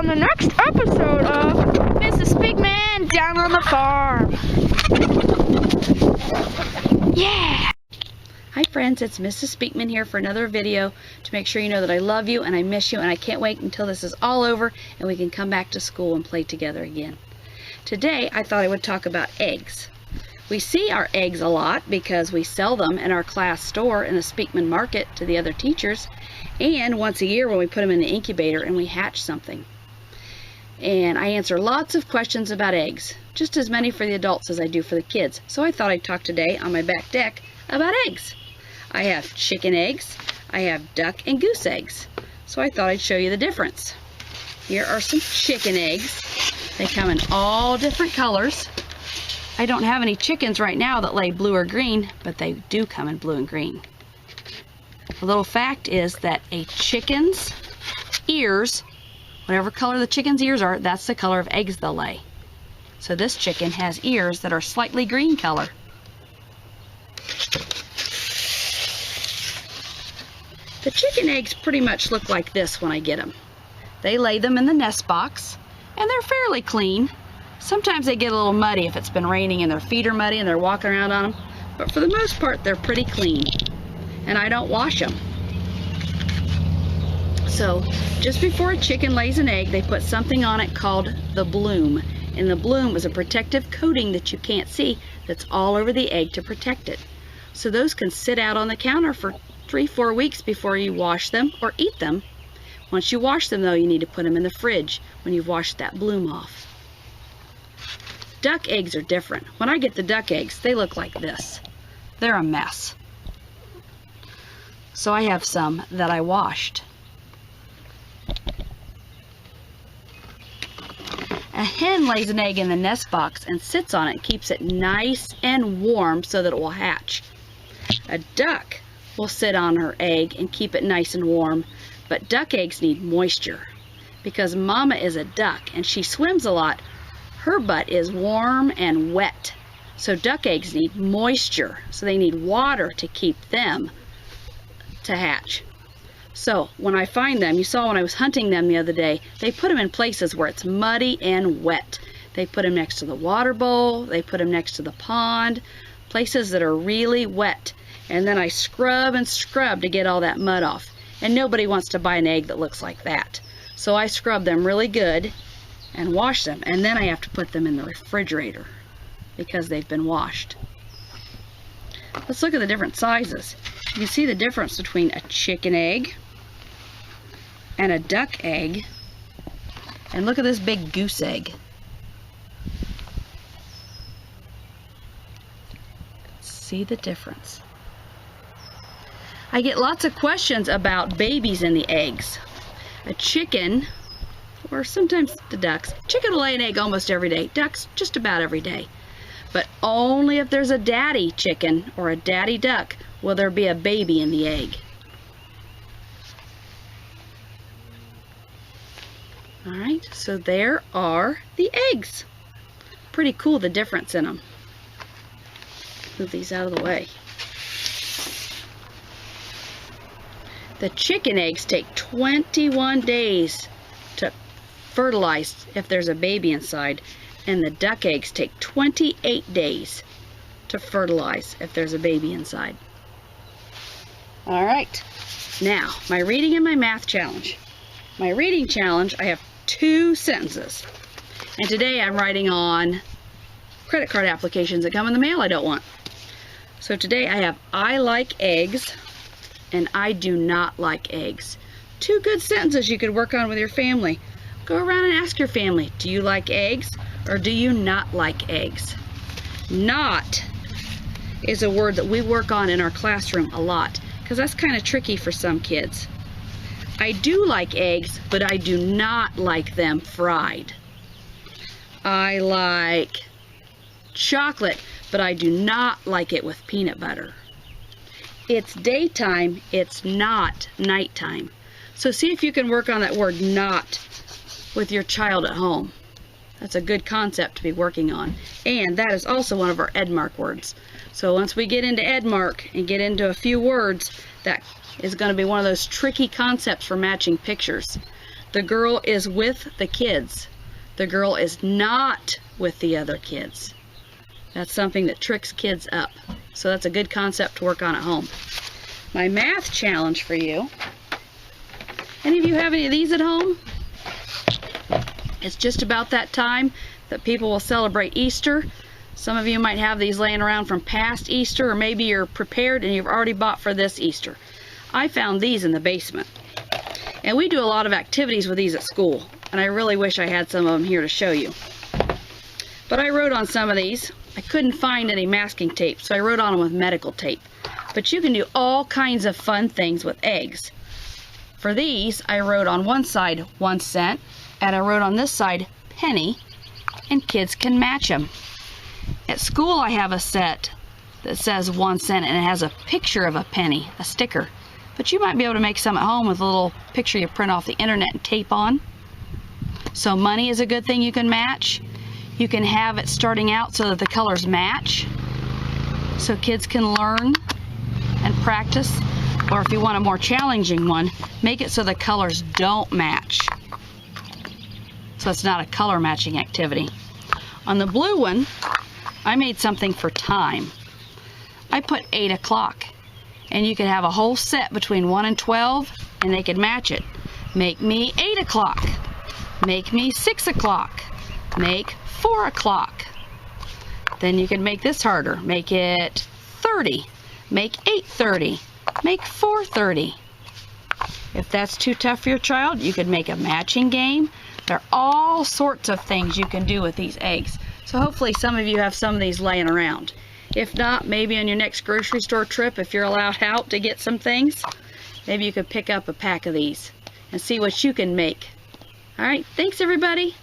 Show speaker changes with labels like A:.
A: on the next episode of Mrs. Speakman Down on the Farm. Yeah! Hi friends, it's Mrs. Speakman here for another video to make sure you know that I love you and I miss you, and I can't wait until this is all over and we can come back to school and play together again. Today I thought I would talk about eggs. We see our eggs a lot because we sell them in our class store in the Speakman Market to the other teachers, and once a year when we put them in the incubator and we hatch something. And I answer lots of questions about eggs, just as many for the adults as I do for the kids. So I thought I'd talk today on my back deck about eggs. I have chicken eggs, I have duck and goose eggs. So I thought I'd show you the difference. Here are some chicken eggs. They come in all different colors. I don't have any chickens right now that lay blue or green, but they do come in blue and green. A little fact is that a chicken's ears, whatever color the chicken's ears are, that's the color of eggs they'll lay. So this chicken has ears that are slightly green color. The chicken eggs pretty much look like this when I get them. They lay them in the nest box, and they're fairly clean. Sometimes they get a little muddy if it's been raining and their feet are muddy and they're walking around on them, but for the most part they're pretty clean, and I don't wash them. So just before a chicken lays an egg, they put something on it called the bloom, and the bloom is a protective coating that you can't see that's all over the egg to protect it. So those can sit out on the counter for 3-4 weeks before you wash them or eat them. Once you wash them though, you need to put them in the fridge when you've washed that bloom off. Duck eggs are different. When I get the duck eggs, they look like this. They're a mess. So I have some that I washed. A hen lays an egg in the nest box and sits on it and keeps it nice and warm so that it will hatch. A duck will sit on her egg and keep it nice and warm, but duck eggs need moisture. Because mama is a duck and she swims a lot, her butt is warm and wet. So duck eggs need moisture, so they need water to keep them to hatch. So when I find them, you saw when I was hunting them the other day, they put them in places where it's muddy and wet. They put them next to the water bowl, they put them next to the pond, places that are really wet. And then I scrub and scrub to get all that mud off. And nobody wants to buy an egg that looks like that. So I scrub them really good and wash them, and then I have to put them in the refrigerator because they've been washed. Let's look at the different sizes. You can see the difference between a chicken egg and a duck egg, and look at this big goose egg. See the difference. I get lots of questions about babies in the eggs. A chicken, or sometimes the ducks, chicken will lay an egg almost every day. Ducks just about every day. But only if there's a daddy chicken or a daddy duck will there be a baby in the egg. Alright, so there are the eggs. Pretty cool, the difference in them. Move these out of the way. The chicken eggs take 21 days to fertilize if there's a baby inside, and the duck eggs take 28 days to fertilize if there's a baby inside. Alright, now my reading and my math challenge. My reading challenge, I have 2 sentences, and today I'm writing on credit card applications that come in the mail I don't want. So today I have I like eggs and I do not like eggs. 2 good sentences you could work on with your family. Go around and ask your family, do you like eggs or do you not like eggs? Not is a word that we work on in our classroom a lot because that's kind of tricky for some kids. I do like eggs, but I do not like them fried. I like chocolate, but I do not like it with peanut butter. It's daytime, it's not nighttime. So see if you can work on that word not with your child at home. That's a good concept to be working on. And that is also one of our Edmark words. So once we get into Edmark and get into a few words, that is going to be one of those tricky concepts for matching pictures. The girl is with the kids. The girl is not with the other kids. That's something that tricks kids up. So that's a good concept to work on at home. My math challenge for you. Any of you have any of these at home? It's just about that time that people will celebrate Easter. Some of you might have these laying around from past Easter, or maybe you're prepared and you've already bought for this Easter. I found these in the basement. And we do a lot of activities with these at school, and I really wish I had some of them here to show you. But I wrote on some of these. I couldn't find any masking tape, so I wrote on them with medical tape. But you can do all kinds of fun things with eggs. For these, I wrote on one side 1 cent, and I wrote on this side penny, and kids can match them. At school, I have a set that says 1 cent, and it has a picture of a penny, a sticker. But you might be able to make some at home with a little picture you print off the internet and tape on. So money is a good thing you can match. You can have it starting out so that the colors match, so kids can learn and practice. Or if you want a more challenging one, make it so the colors don't match, so it's not a color matching activity. On the blue one, I made something for time. I put 8 o'clock, and you could have a whole set between 1 and 12, and they could match it. Make me 8 o'clock. Make me 6 o'clock. Make 4 o'clock. Then you can make this harder. Make it 30. Make 8:30. Make 4:30. If that's too tough for your child, you could make a matching game. There are all sorts of things you can do with these eggs. So hopefully some of you have some of these laying around. If not, maybe on your next grocery store trip, if you're allowed out to get some things, maybe you could pick up a pack of these and see what you can make. All right, thanks everybody.